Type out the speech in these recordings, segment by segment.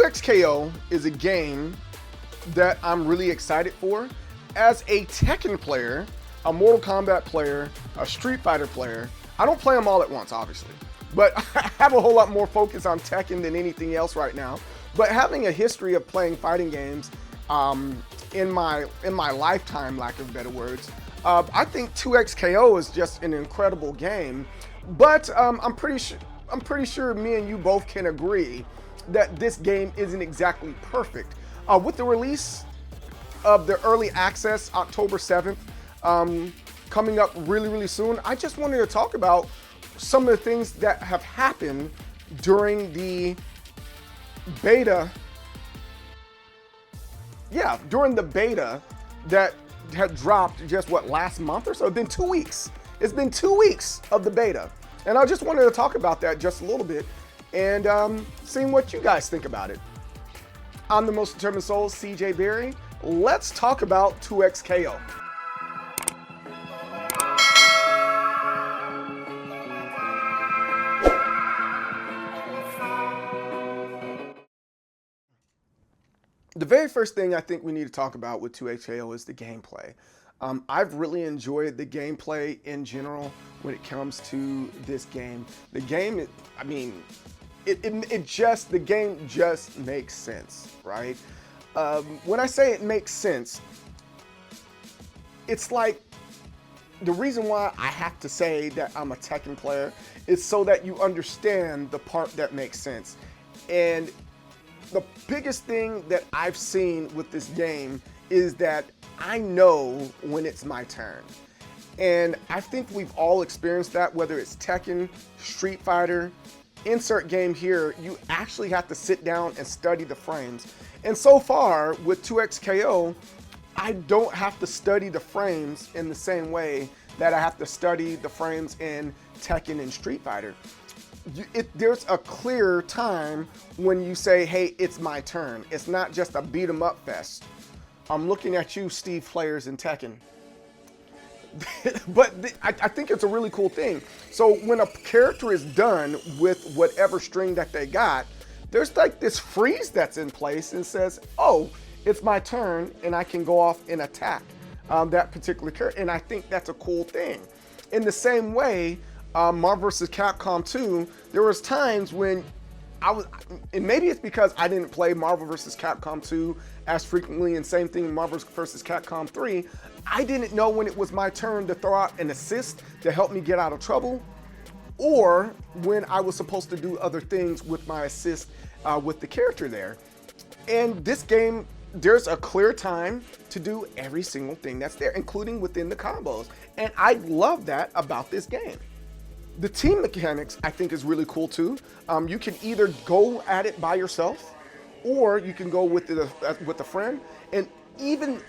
2XKO is a game that I'm really excited for. As a Tekken player, a Mortal Kombat player, a Street Fighter player, I don't play them all at once, obviously, but I have a whole lot more focus on Tekken than anything else right now. But having a history of playing fighting games in my lifetime, lack of better words, I think 2XKO is just an incredible game. But I'm pretty sure me and you both can agree that this game isn't exactly perfect. With the release of the early access October 7th coming up really soon, I just wanted to talk about some of the things that have happened during the beta. Yeah, during the beta that had dropped just last month or so. It's been 2 weeks. It's been 2 weeks of the beta. And I just wanted to talk about that just a little bit and seeing what you guys think about it. I'm the Most Determined Soul, CJ Berry. Let's talk about 2XKO. The very first thing I think we need to talk about with 2XKO is the gameplay. I've really enjoyed the gameplay in general when it comes to this game. The game, I mean, the game just makes sense, right? When I say it makes sense, it's like the reason why I have to say that I'm a Tekken player is so that you understand the part that makes sense. And the biggest thing that I've seen with this game is that I know when it's my turn. And I think we've all experienced that, whether it's Tekken, Street Fighter, insert game here, you actually have to sit down and study the frames. And so far with 2XKO, I don't have to study the frames in the same way that I have to study the frames in Tekken and Street Fighter. There's a clear time when you say, hey, it's my turn. It's not just a beat 'em up fest. I'm looking at you, Steve players in Tekken. But I think it's a really cool thing. So when a character is done with whatever string that they got, there's like this freeze that's in place and says, oh, it's my turn and I can go off and attack that particular character. And I think that's a cool thing. In the same way, Marvel vs. Capcom 2, there was times when and maybe it's because I didn't play Marvel vs. Capcom 2 as frequently, and same thing Marvel vs. Capcom 3, I didn't know when it was my turn to throw out an assist to help me get out of trouble, or when I was supposed to do other things with my assist with the character there. And this game, there's a clear time to do every single thing that's there, including within the combos. And I love that about this game. The team mechanics, I think, is really cool too. You can either go at it by yourself, or you can go with a friend. And even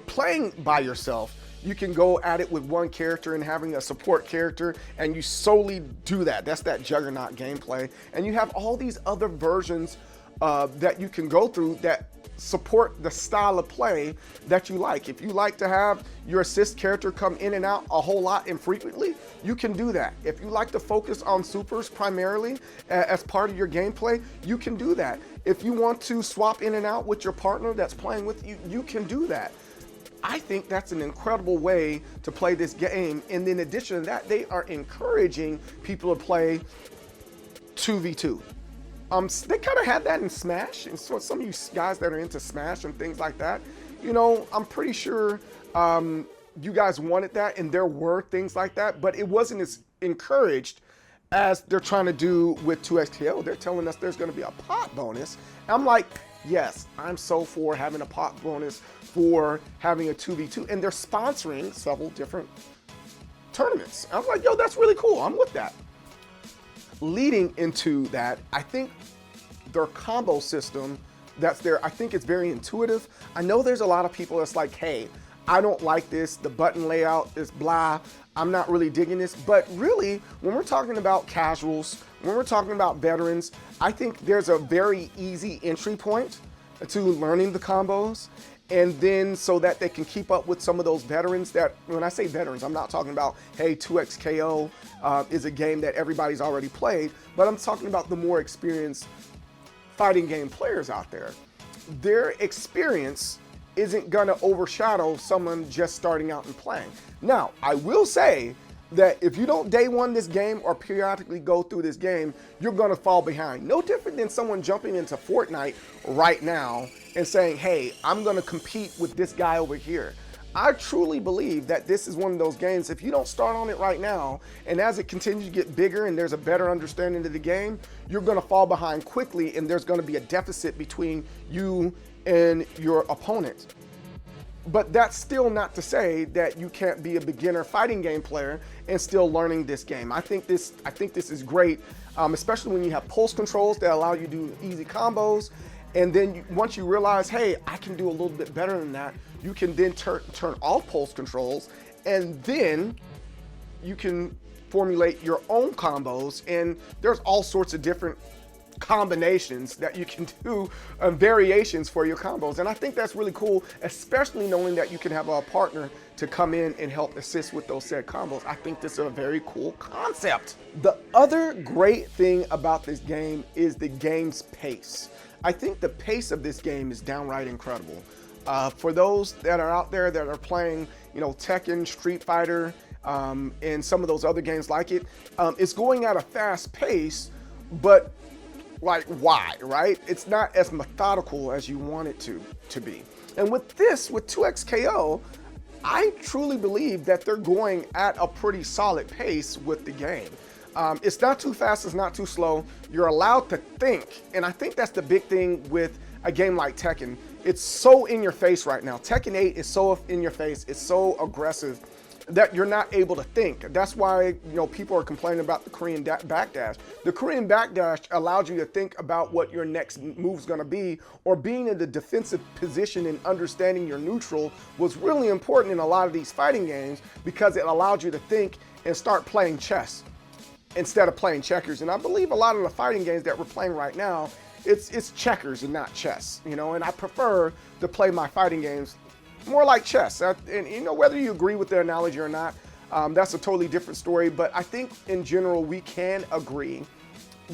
playing by yourself, you can go at it with one character and having a support character, and you solely do that. That's that Juggernaut gameplay. And you have all these other versions that you can go through that support the style of play that you like. If you like to have your assist character come in and out a whole lot infrequently, you can do that. If you like to focus on supers primarily as part of your gameplay, you can do that. If you want to swap in and out with your partner that's playing with you, you can do that. I think that's an incredible way to play this game. And in addition to that, they are encouraging people to play 2v2. They kind of had that in Smash, and so some of you guys that are into Smash and things like that, you know, I'm pretty sure you guys wanted that, and there were things like that, but it wasn't as encouraged as they're trying to do with 2XKO. They're telling us there's going to be a pot bonus. And I'm like, yes, I'm so for having a pot bonus for having a 2v2, and they're sponsoring several different tournaments. I was like, yo, that's really cool. I'm with that. Leading into that, I think their combo system that's there, I think it's very intuitive. I know there's a lot of people that's like, hey, I don't like this, the button layout is blah, I'm not really digging this. But really, when we're talking about casuals, when we're talking about veterans, I think there's a very easy entry point to learning the combos. And then so that they can keep up with some of those veterans that, when I say veterans, I'm not talking about, hey, 2XKO is a game that everybody's already played, but I'm talking about the more experienced fighting game players out there. Their experience isn't gonna overshadow someone just starting out and playing. Now, I will say that if you don't day one this game or periodically go through this game, you're gonna fall behind. No different than someone jumping into Fortnite right now and saying, hey, I'm gonna compete with this guy over here. I truly believe that this is one of those games, if you don't start on it right now, and as it continues to get bigger and there's a better understanding of the game, you're gonna fall behind quickly and there's gonna be a deficit between you and your opponent. But that's still not to say that you can't be a beginner fighting game player and still learning this game. I think this is great, especially when you have pulse controls that allow you to do easy combos. And then once you realize, hey, I can do a little bit better than that, you can then turn off pulse controls, and then you can formulate your own combos. And there's all sorts of different combinations that you can do, variations for your combos. And I think that's really cool, especially knowing that you can have a partner to come in and help assist with those said combos. I think this is a very cool concept. The other great thing about this game is the game's pace. I think the pace of this game is downright incredible. For those that are out there that are playing, Tekken, Street Fighter, and some of those other games like it, it's going at a fast pace, but like, why, right? It's not as methodical as you want it to be. And with 2XKO, I truly believe that they're going at a pretty solid pace with the game. It's not too fast, it's not too slow. You're allowed to think, and I think that's the big thing with a game like Tekken. It's so in your face right now. Tekken 8 is so in your face, it's so aggressive that you're not able to think. That's why people are complaining about the Korean backdash. The Korean backdash allowed you to think about what your next move's gonna be, or being in the defensive position and understanding your neutral was really important in a lot of these fighting games, because it allowed you to think and start playing chess instead of playing checkers. And I believe a lot of the fighting games that we're playing right now, it's checkers and not chess, and I prefer to play my fighting games more like chess. And whether you agree with the analogy or not, that's a totally different story. But I think in general, we can agree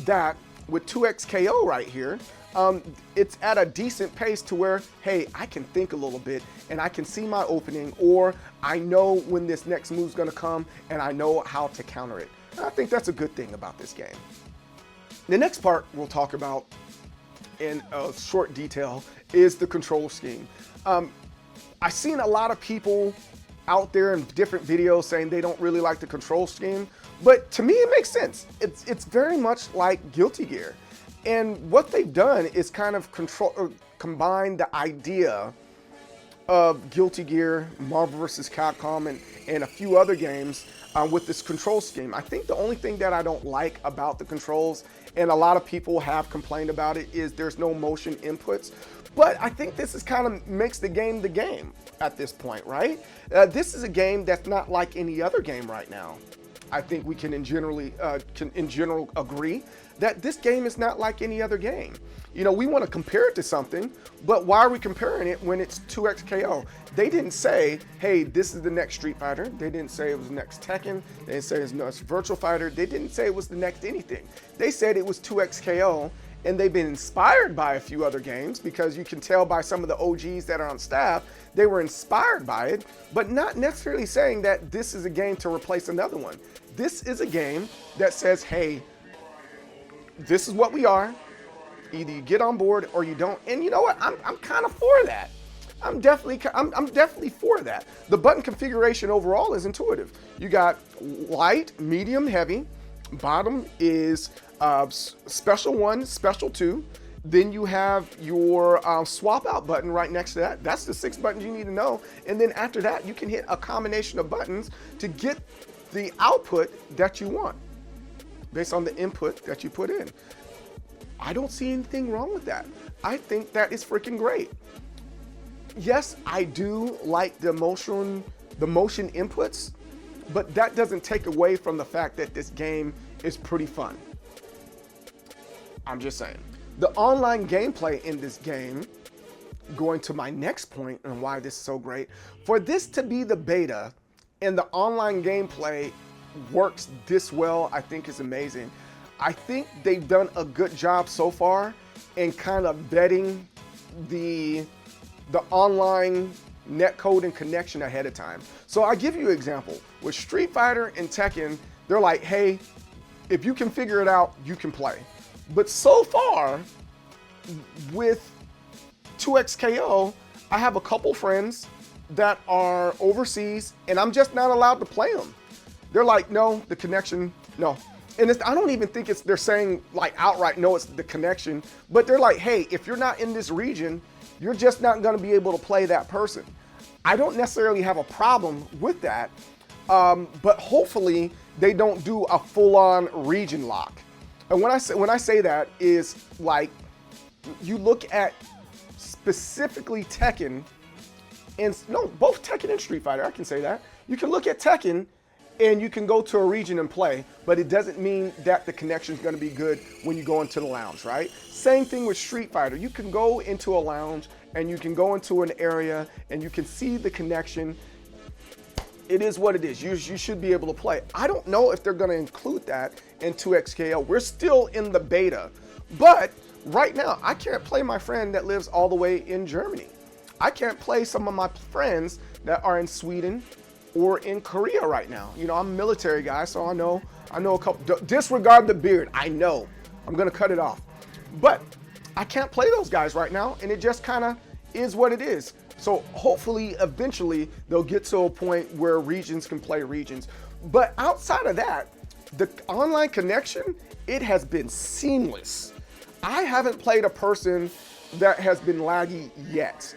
that with 2XKO right here, it's at a decent pace to where, hey, I can think a little bit and I can see my opening, or I know when this next move's gonna come and I know how to counter it. And I think that's a good thing about this game. The next part we'll talk about in a short detail is the control scheme. I've seen a lot of people out there in different videos saying they don't really like the control scheme, but to me it makes sense. It's very much like Guilty Gear, and what they've done is kind of combine the idea of Guilty Gear, Marvel vs. Capcom, and a few other games with this control scheme. I think the only thing that I don't like about the controls, and a lot of people have complained about it, is there's no motion inputs. But I think this is kind of makes the game at this point, right? This is a game that's not like any other game right now. I think we can in general agree that this game is not like any other game. We want to compare it to something, but why are we comparing it when it's 2XKO? They didn't say, hey, this is the next Street Fighter. They didn't say it was the next Tekken. They didn't say it was the next Virtual Fighter. They didn't say it was the next anything. They said it was 2XKO, and they've been inspired by a few other games, because you can tell by some of the OGs that are on staff, they were inspired by it, but not necessarily saying that this is a game to replace another one. This is a game that says, hey, this is what we are. Either you get on board or you don't. And you know what? I'm kind of for that. I'm definitely for that. The button configuration overall is intuitive. You got light, medium, heavy. Bottom is special 1, special 2. Then you have your swap out button right next to that. That's the 6 buttons you need to know. And then after that, you can hit a combination of buttons to get the output that you want based on the input that you put in. I don't see anything wrong with that. I think that is freaking great. Yes, I do like the motion inputs, but that doesn't take away from the fact that this game is pretty fun. I'm just saying. The online gameplay in this game, going to my next point and why this is so great, for this to be the beta and the online gameplay works this well, I think is amazing. I think they've done a good job so far and kind of vetting the online netcode and connection ahead of time. So I give you an example. With Street Fighter and Tekken, they're like, hey, if you can figure it out, you can play. But so far, with 2XKO, I have a couple friends that are overseas, and I'm just not allowed to play them. They're like, no, the connection, no. And I don't even think they're saying like outright, no, it's the connection. But they're like, hey, if you're not in this region, you're just not going to be able to play that person. I don't necessarily have a problem with that, but hopefully they don't do a full-on region lock. And when I say that is like, you look at specifically Tekken, and no, both Tekken and Street Fighter, I can say that. You can look at Tekken and you can go to a region and play, but it doesn't mean that the connection is going to be good when you go into the lounge, right? Same thing with Street Fighter. You can go into a lounge and you can go into an area and you can see the connection. It is what it is. You should be able to play. I don't know if they're going to include that in 2XKO. We're still in the beta, but right now I can't play my friend that lives all the way in Germany. I can't play some of my friends that are in Sweden or in Korea right now. You know, I'm a military guy, so I know a couple. Disregard the beard. I know. I'm gonna cut it off. But I can't play those guys right now, and it just kind of is what it is. So hopefully, eventually, they'll get to a point where regions can play regions. But outside of that, the online connection, it has been seamless. I haven't played a person that has been laggy yet.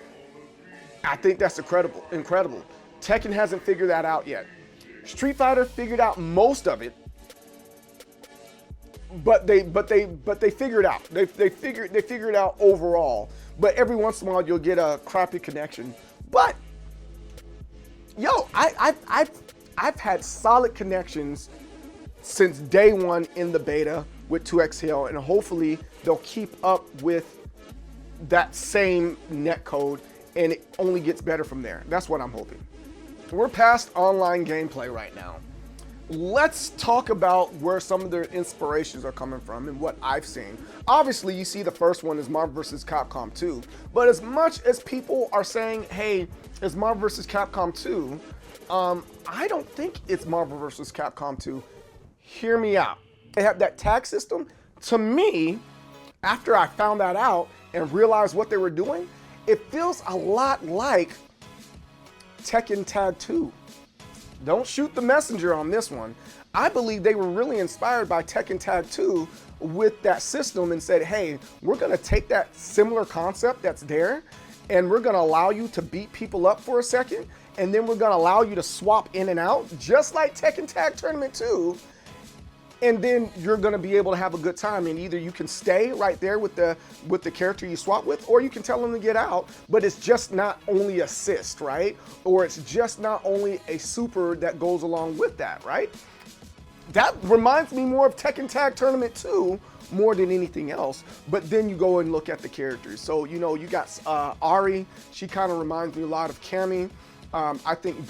I think that's incredible. Tekken hasn't figured that out yet. Street Fighter figured out most of it, but they figured it out. They figured it out overall. But every once in a while you'll get a crappy connection. But yo, I've had solid connections since day one in the beta with 2XL, and hopefully they'll keep up with that same netcode, and it only gets better from there. That's what I'm hoping. We're past online gameplay right now. Let's talk about where some of their inspirations are coming from and what I've seen. Obviously, you see the first one is Marvel vs. Capcom 2. But as much as people are saying, hey, it's Marvel vs. Capcom 2, I don't think it's Marvel vs. Capcom 2. Hear me out. They have that tag system. To me, after I found that out and realized what they were doing, it feels a lot like Tekken Tag 2. Don't shoot the messenger on this one. I believe they were really inspired by Tekken Tag 2 with that system and said, hey, we're gonna take that similar concept that's there and we're gonna allow you to beat people up for a second, and then we're gonna allow you to swap in and out, just like Tekken Tag Tournament 2. And then you're gonna be able to have a good time, and either you can stay right there with the character you swap with, or you can tell them to get out, but it's just not only assist, right? Or it's just not only a super that goes along with that, right? That reminds me more of Tekken Tag Tournament 2 more than anything else. But then you go and look at the characters. So, you know, you got Ari, she kind of reminds me a lot of Cammy. I think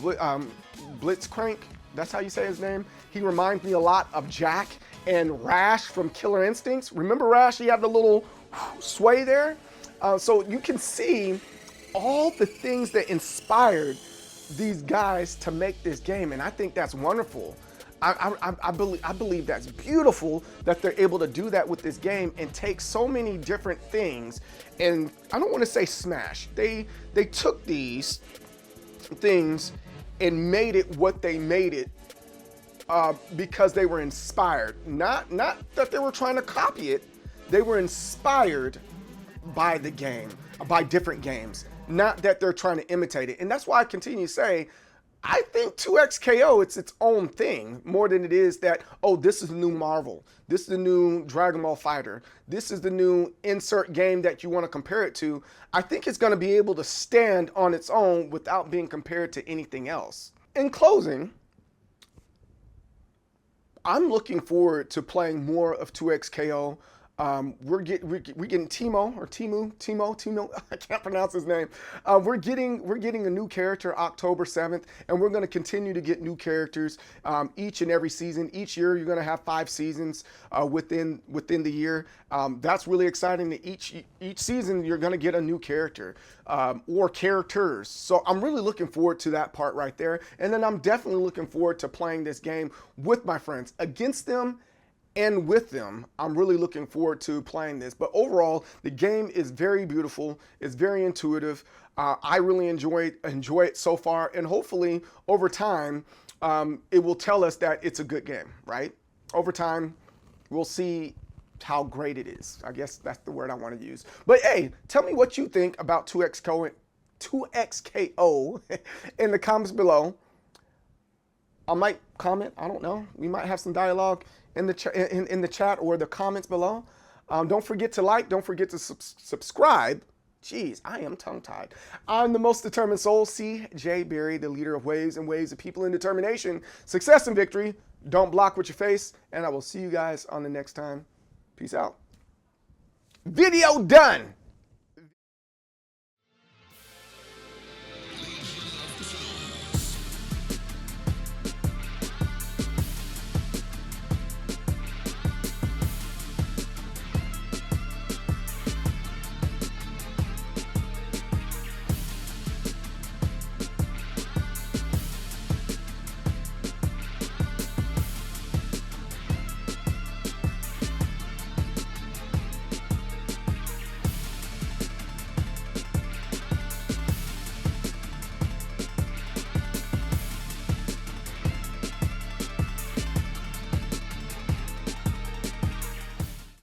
Blitzcrank, that's how you say his name. He reminds me a lot of Jack and Rash from Killer Instincts. Remember Rash? He had the little sway there. So you can see all the things that inspired these guys to make this game, and I think that's wonderful. I believe that's beautiful that they're able to do that with this game and take so many different things. And I don't want to say smash. They took these things and made it what they made it. Because they were inspired, not that they were trying to copy it. They were inspired by the game, by different games, not that they're trying to imitate it. And that's why I continue to say, I think 2XKO, it's its own thing more than it is that, oh, this is the new Marvel. This is the new Dragon Ball Fighter. This is the new insert game that you want to compare it to. I think it's going to be able to stand on its own without being compared to anything else. In closing, I'm looking forward to playing more of 2XKO. We're getting Timo or Timo. I can't pronounce his name. We're getting a new character October 7th, and we're going to continue to get new characters each and every season. Each year, you're going to have 5 seasons within the year. That's really exciting. That each season, you're going to get a new character or characters. So I'm really looking forward to that part right there. And then I'm definitely looking forward to playing this game with my friends, against them and with them. I'm really looking forward to playing this. But overall, the game is very beautiful. It's very intuitive. I really enjoy it so far, and hopefully over time, it will tell us that it's a good game, right? Over time, we'll see how great it is. I guess that's the word I want to use. But hey, tell me what you think about 2XKO in the comments below. I might comment. I don't know. We might have some dialogue in the chat or the comments below. Don't forget to like. Don't forget to subscribe. Jeez, I am tongue-tied. I'm the most determined soul, C.J. Berry, the leader of waves and waves of people in determination, success and victory. Don't block with your face, and I will see you guys on the next time. Peace out. Video done.